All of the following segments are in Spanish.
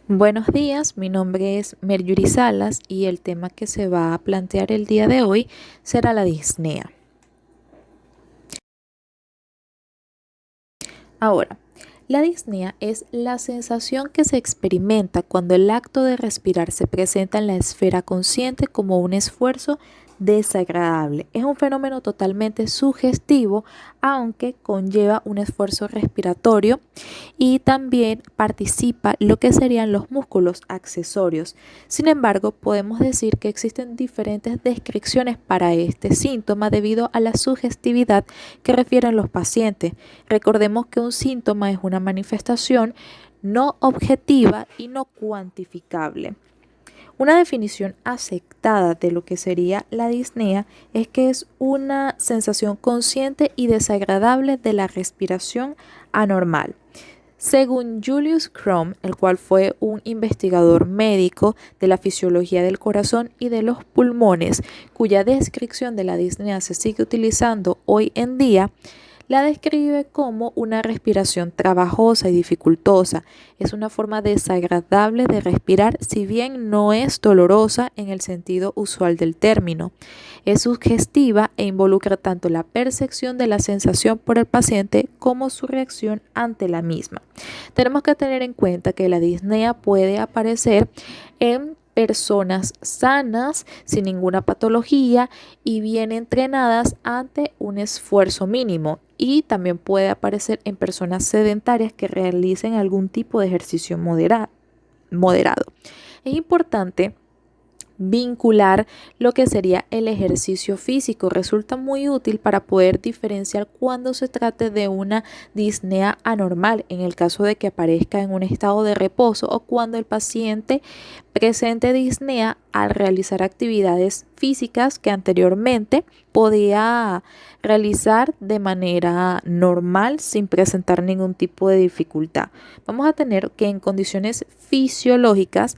Buenos días, mi nombre es Meryuri Salas y el tema que se va a plantear el día de hoy será la disnea. Ahora, la disnea es la sensación que se experimenta cuando el acto de respirar se presenta en la esfera consciente como un esfuerzo desagradable. Es un fenómeno totalmente sugestivo, aunque conlleva un esfuerzo respiratorio y también participa lo que serían los músculos accesorios. Sin embargo, podemos decir que existen diferentes descripciones para este síntoma debido a la sugestividad que refieren los pacientes. Recordemos que un síntoma es una manifestación no objetiva y no cuantificable. Una definición aceptada de lo que sería la disnea es que es una sensación consciente y desagradable de la respiración anormal. Según Julius Crom, el cual fue un investigador médico de la fisiología del corazón y de los pulmones, cuya descripción de la disnea se sigue utilizando hoy en día, la describe como una respiración trabajosa y dificultosa. Es una forma desagradable de respirar, si bien no es dolorosa en el sentido usual del término. Es sugestiva e involucra tanto la percepción de la sensación por el paciente como su reacción ante la misma. Tenemos que tener en cuenta que la disnea puede aparecer en personas sanas, sin ninguna patología y bien entrenadas ante un esfuerzo mínimo. Y también puede aparecer en personas sedentarias que realicen algún tipo de ejercicio moderado. Es importante vincular lo que sería el ejercicio físico. Resulta muy útil para poder diferenciar cuando se trate de una disnea anormal, en el caso de que aparezca en un estado de reposo o cuando el paciente presente disnea al realizar actividades físicas que anteriormente podía realizar de manera normal sin presentar ningún tipo de dificultad. Vamos a tener que en condiciones fisiológicas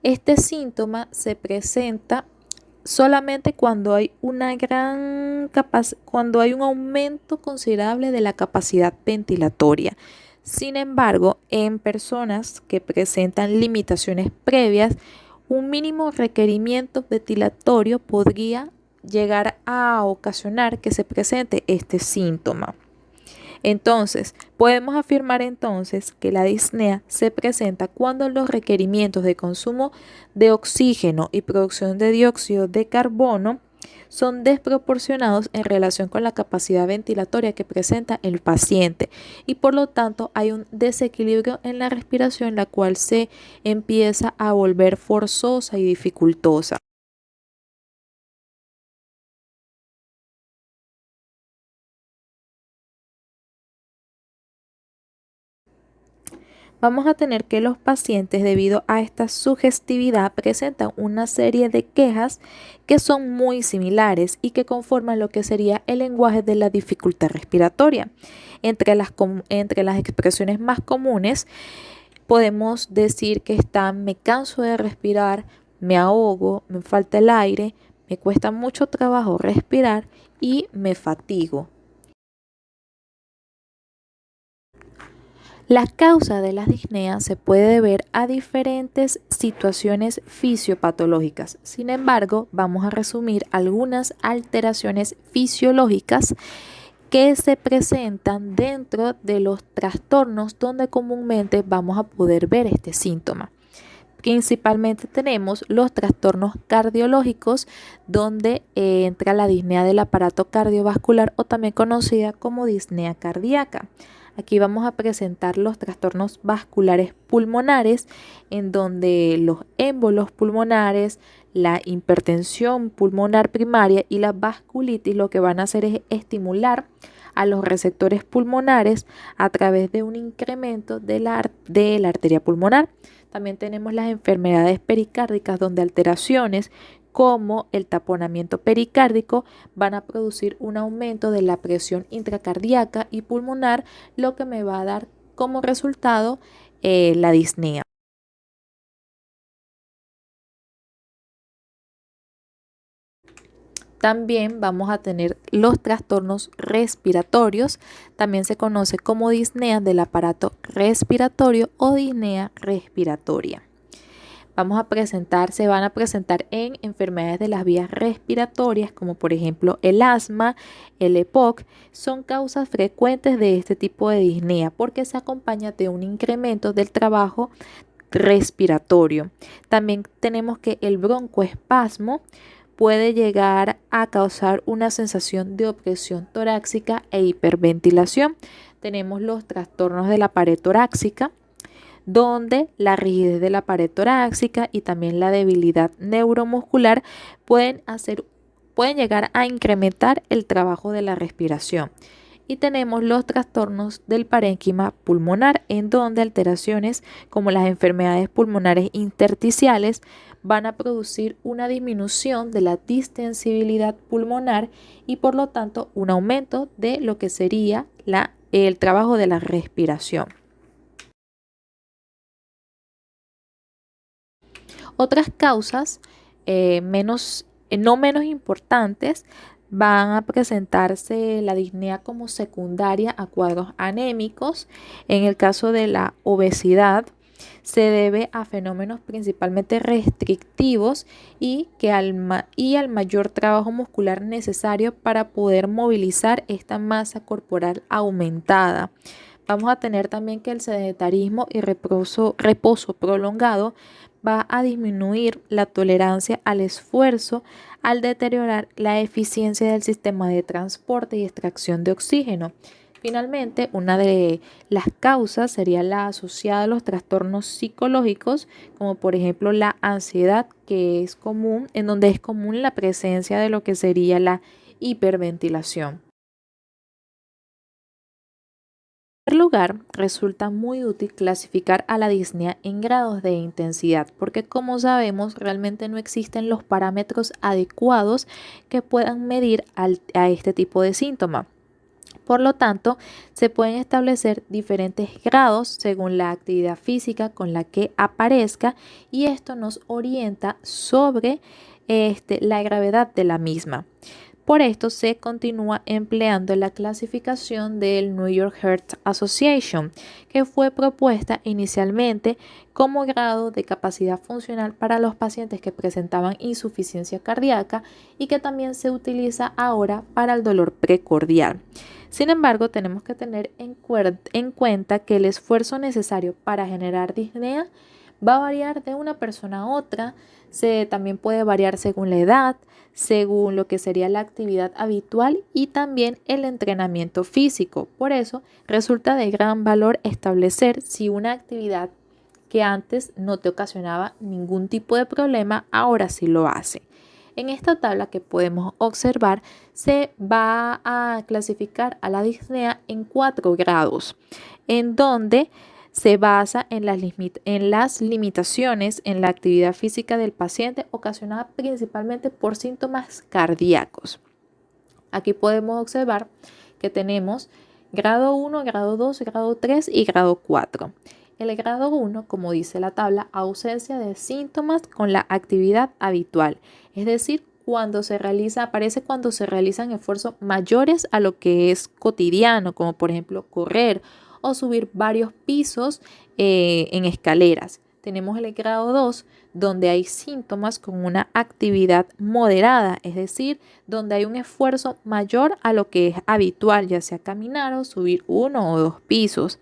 este síntoma se presenta solamente cuando hay cuando hay un aumento considerable de la capacidad ventilatoria. Sin embargo, en personas que presentan limitaciones previas, un mínimo requerimiento ventilatorio podría llegar a ocasionar que se presente este síntoma. Entonces, podemos afirmar entonces que la disnea se presenta cuando los requerimientos de consumo de oxígeno y producción de dióxido de carbono son desproporcionados en relación con la capacidad ventilatoria que presenta el paciente y por lo tanto hay un desequilibrio en la respiración, la cual se empieza a volver forzosa y dificultosa. Vamos a tener que los pacientes, debido a esta sugestividad, presentan una serie de quejas que son muy similares y que conforman lo que sería el lenguaje de la dificultad respiratoria. Entre las expresiones más comunes podemos decir que están: me canso de respirar, me ahogo, me falta el aire, me cuesta mucho trabajo respirar y me fatigo. La causa de las disneas se puede deber a diferentes situaciones fisiopatológicas. Sin embargo, vamos a resumir algunas alteraciones fisiológicas que se presentan dentro de los trastornos donde comúnmente vamos a poder ver este síntoma. Principalmente tenemos los trastornos cardiológicos, donde entra la disnea del aparato cardiovascular o también conocida como disnea cardíaca. Aquí vamos a presentar los trastornos vasculares pulmonares, en donde los émbolos pulmonares, la hipertensión pulmonar primaria y la vasculitis lo que van a hacer es estimular a los receptores pulmonares a través de un incremento de la arteria pulmonar. También tenemos las enfermedades pericárdicas, donde alteraciones como el taponamiento pericárdico van a producir un aumento de la presión intracardíaca y pulmonar, lo que me va a dar como resultado la disnea. También vamos a tener los trastornos respiratorios, también se conoce como disnea del aparato respiratorio o disnea respiratoria. Se van a presentar en enfermedades de las vías respiratorias, como por ejemplo el asma, el EPOC, son causas frecuentes de este tipo de disnea porque se acompaña de un incremento del trabajo respiratorio. También tenemos que el broncoespasmo puede llegar a causar una sensación de opresión torácica e hiperventilación. Tenemos los trastornos de la pared torácica, donde la rigidez de la pared torácica y también la debilidad neuromuscular pueden llegar a incrementar el trabajo de la respiración. Y tenemos los trastornos del parénquima pulmonar, en donde alteraciones como las enfermedades pulmonares intersticiales van a producir una disminución de la distensibilidad pulmonar y por lo tanto un aumento de lo que sería el trabajo de la respiración. Otras causas no menos importantes van a presentarse la disnea como secundaria a cuadros anémicos. En el caso de la obesidad se debe a fenómenos principalmente restrictivos y al mayor trabajo muscular necesario para poder movilizar esta masa corporal aumentada. Vamos a tener también que el sedentarismo y reposo prolongado va a disminuir la tolerancia al esfuerzo al deteriorar la eficiencia del sistema de transporte y extracción de oxígeno. Finalmente, una de las causas sería la asociada a los trastornos psicológicos, como por ejemplo la ansiedad, en donde es común la presencia de lo que sería la hiperventilación. En primer lugar, resulta muy útil clasificar a la disnea en grados de intensidad, porque como sabemos, realmente no existen los parámetros adecuados que puedan medir a este tipo de síntoma. Por lo tanto, se pueden establecer diferentes grados según la actividad física con la que aparezca y esto nos orienta sobre la gravedad de la misma. Por esto se continúa empleando la clasificación del New York Heart Association, que fue propuesta inicialmente como grado de capacidad funcional para los pacientes que presentaban insuficiencia cardíaca y que también se utiliza ahora para el dolor precordial. Sin embargo, tenemos que tener en cuenta que el esfuerzo necesario para generar disnea va a variar de una persona a otra, también puede variar según la edad, según lo que sería la actividad habitual y también el entrenamiento físico. Por eso resulta de gran valor establecer si una actividad que antes no te ocasionaba ningún tipo de problema, ahora sí lo hace. En esta tabla que podemos observar se va a clasificar a la disnea en 4 grados, en donde se basa en las limitaciones en la actividad física del paciente ocasionada principalmente por síntomas cardíacos. Aquí podemos observar que tenemos grado 1, grado 2, grado 3 y grado 4. El grado 1, como dice la tabla, ausencia de síntomas con la actividad habitual, es decir, aparece cuando se realizan esfuerzos mayores a lo que es cotidiano, como por ejemplo correr o subir varios pisos en escaleras. Tenemos el grado 2, donde hay síntomas con una actividad moderada, es decir, donde hay un esfuerzo mayor a lo que es habitual, ya sea caminar o subir 1 o 2 pisos.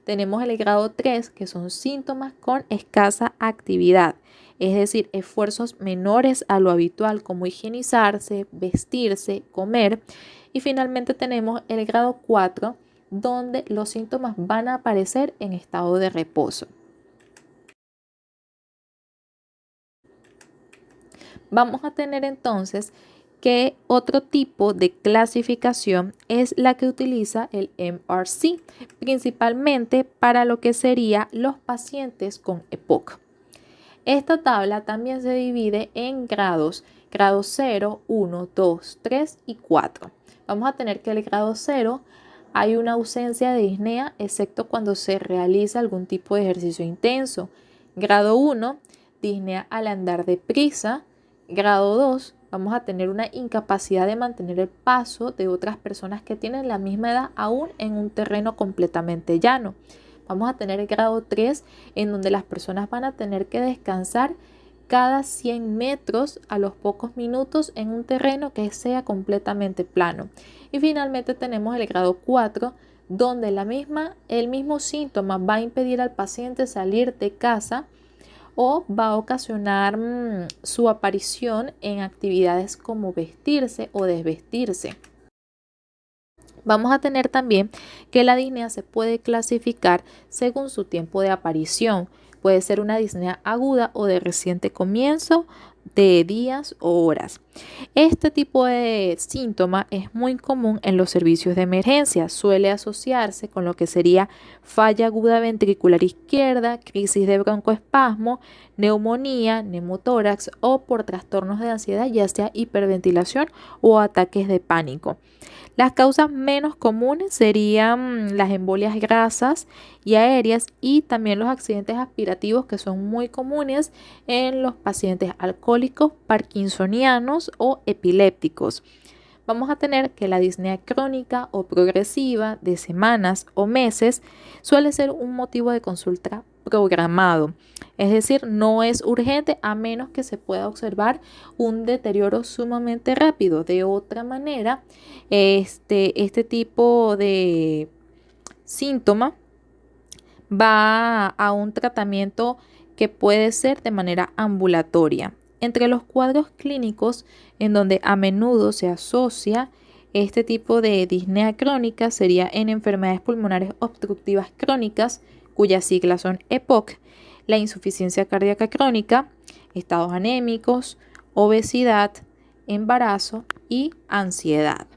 Tenemos el grado 3, que son síntomas con escasa actividad, es decir, esfuerzos menores a lo habitual, como higienizarse, vestirse, comer. Y finalmente tenemos el grado 4, donde los síntomas van a aparecer en estado de reposo. Vamos a tener entonces que otro tipo de clasificación es la que utiliza el MRC, principalmente para lo que serían los pacientes con EPOC. Esta tabla también se divide en grados, grado 0, 1, 2, 3 y 4. Vamos a tener que el grado 0 hay una ausencia de disnea, excepto cuando se realiza algún tipo de ejercicio intenso. Grado 1, disnea al andar deprisa. Grado 2, vamos a tener una incapacidad de mantener el paso de otras personas que tienen la misma edad aún en un terreno completamente llano. Vamos a tener el grado 3 en donde las personas van a tener que descansar cada 100 metros a los pocos minutos en un terreno que sea completamente plano. Y finalmente tenemos el grado 4 donde el mismo síntoma va a impedir al paciente salir de casa o va a ocasionar su aparición en actividades como vestirse o desvestirse. Vamos a tener también que la disnea se puede clasificar según su tiempo de aparición. Puede ser una disnea aguda o de reciente comienzo, de días o horas. Este tipo de síntoma es muy común en los servicios de emergencia. Suele asociarse con lo que sería falla aguda ventricular izquierda, crisis de broncoespasmo, neumonía, neumotórax o por trastornos de ansiedad, ya sea hiperventilación o ataques de pánico. Las causas menos comunes serían las embolias grasas y aéreas y también los accidentes aspirativos, que son muy comunes en los pacientes alcohólicos, parkinsonianos o epilépticos. Vamos a tener que la disnea crónica o progresiva de semanas o meses suele ser un motivo de consulta programado. Es decir, no es urgente a menos que se pueda observar un deterioro sumamente rápido. De otra manera, este tipo de síntoma va a un tratamiento que puede ser de manera ambulatoria. Entre los cuadros clínicos en donde a menudo se asocia este tipo de disnea crónica sería en enfermedades pulmonares obstructivas crónicas, cuyas siglas son EPOC, la insuficiencia cardíaca crónica, estados anémicos, obesidad, embarazo y ansiedad.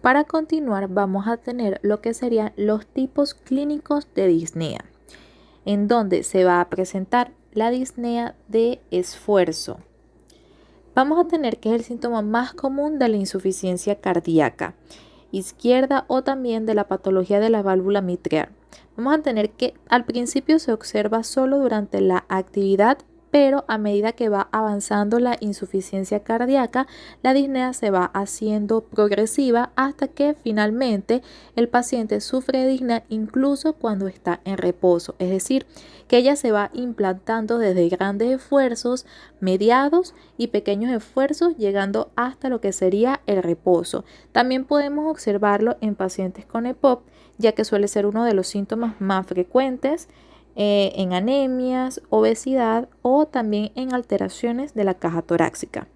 Para continuar, vamos a tener lo que serían los tipos clínicos de disnea, en donde se va a presentar la disnea de esfuerzo. Vamos a tener que es el síntoma más común de la insuficiencia cardíaca izquierda o también de la patología de la válvula mitral. Vamos a tener que al principio se observa solo durante la actividad, pero a medida que va avanzando la insuficiencia cardíaca, la disnea se va haciendo progresiva hasta que finalmente el paciente sufre de disnea incluso cuando está en reposo. Es decir, que ella se va implantando desde grandes esfuerzos, mediados y pequeños esfuerzos, llegando hasta lo que sería el reposo. También podemos observarlo en pacientes con EPOC, ya que suele ser uno de los síntomas más frecuentes en anemias, obesidad o también en alteraciones de la caja torácica.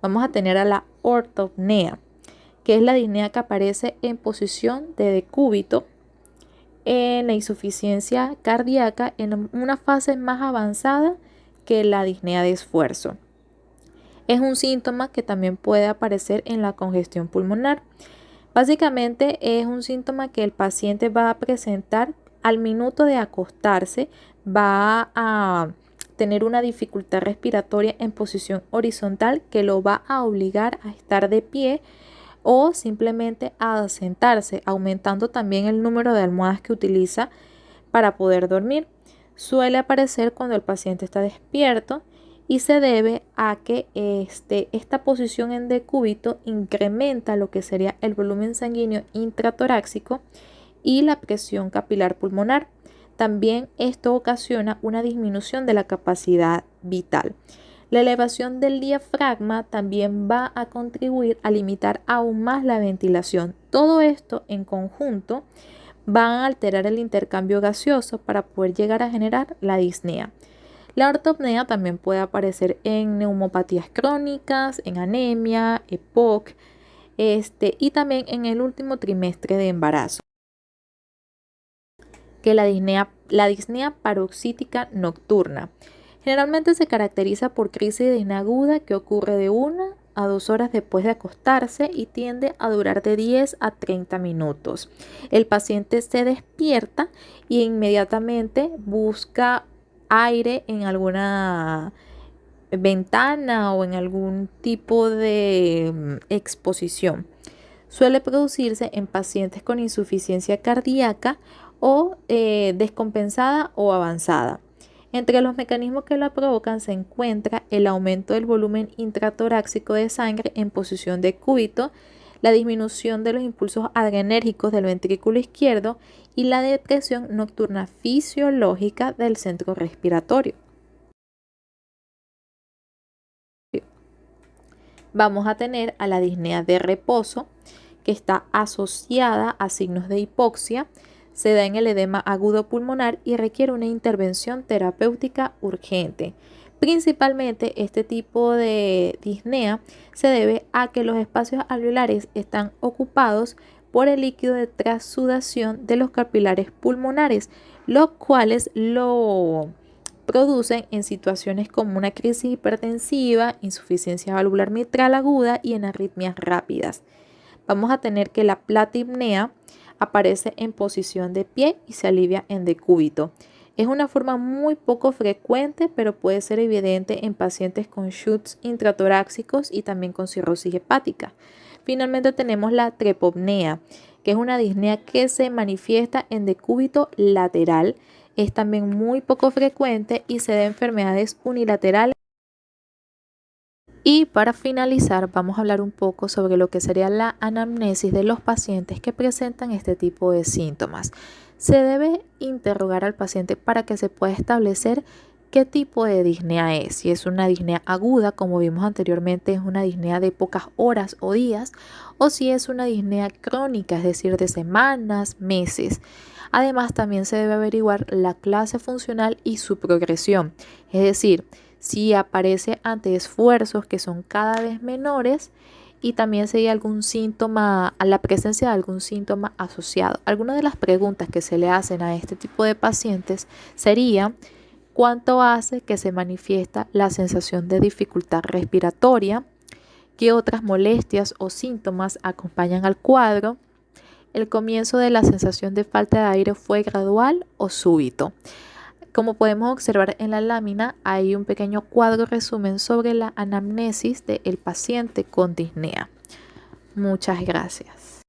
Vamos a tener a la ortopnea, que es la disnea que aparece en posición de decúbito en la insuficiencia cardíaca en una fase más avanzada que la disnea de esfuerzo. Es un síntoma que también puede aparecer en la congestión pulmonar. Básicamente es un síntoma que el paciente va a presentar al minuto de acostarse, va a tener una dificultad respiratoria en posición horizontal que lo va a obligar a estar de pie o simplemente a sentarse, aumentando también el número de almohadas que utiliza para poder dormir. Suele aparecer cuando el paciente está despierto y se debe a que esta posición en decúbito incrementa lo que sería el volumen sanguíneo intratorácico y la presión capilar pulmonar. También esto ocasiona una disminución de la capacidad vital. La elevación del diafragma también va a contribuir a limitar aún más la ventilación. Todo esto en conjunto va a alterar el intercambio gaseoso para poder llegar a generar la disnea. La ortopnea también puede aparecer en neumopatías crónicas, en anemia, EPOC, y también en el último trimestre de embarazo. Que la disnea paroxítica nocturna. Generalmente se caracteriza por crisis de disnea aguda que ocurre de 1 a 2 horas después de acostarse y tiende a durar de 10 a 30 minutos. El paciente se despierta y inmediatamente busca aire en alguna ventana o en algún tipo de exposición. Suele producirse en pacientes con insuficiencia cardíaca o descompensada o avanzada. Entre los mecanismos que la provocan se encuentra el aumento del volumen intratorácico de sangre en posición de cúbito, la disminución de los impulsos adrenérgicos del ventrículo izquierdo y la depresión nocturna fisiológica del centro respiratorio. Vamos a tener a la disnea de reposo, que está asociada a signos de hipoxia, se da en el edema agudo pulmonar y requiere una intervención terapéutica urgente. Principalmente este tipo de disnea se debe a que los espacios alveolares están ocupados por el líquido de trasudación de los capilares pulmonares, los cuales lo producen en situaciones como una crisis hipertensiva, insuficiencia valvular mitral aguda y en arritmias rápidas. Vamos a tener que la platipnea aparece en posición de pie y se alivia en decúbito. Es una forma muy poco frecuente, pero puede ser evidente en pacientes con shunts intratorácicos y también con cirrosis hepática. Finalmente tenemos la trepopnea, que es una disnea que se manifiesta en decúbito lateral. Es también muy poco frecuente y se da en enfermedades unilaterales. Y para finalizar, vamos a hablar un poco sobre lo que sería la anamnesis de los pacientes que presentan este tipo de síntomas. Se debe interrogar al paciente para que se pueda establecer qué tipo de disnea es. Si es una disnea aguda, como vimos anteriormente, es una disnea de pocas horas o días, o si es una disnea crónica, es decir, de semanas, meses. Además, también se debe averiguar la clase funcional y su progresión, es decir, si aparece ante esfuerzos que son cada vez menores y también si hay algún síntoma, a la presencia de algún síntoma asociado. Algunas de las preguntas que se le hacen a este tipo de pacientes sería: ¿cuánto hace que se manifiesta la sensación de dificultad respiratoria? ¿Qué otras molestias o síntomas acompañan al cuadro? ¿El comienzo de la sensación de falta de aire fue gradual o súbito? Como podemos observar en la lámina, hay un pequeño cuadro resumen sobre la anamnesis del paciente con disnea. Muchas gracias.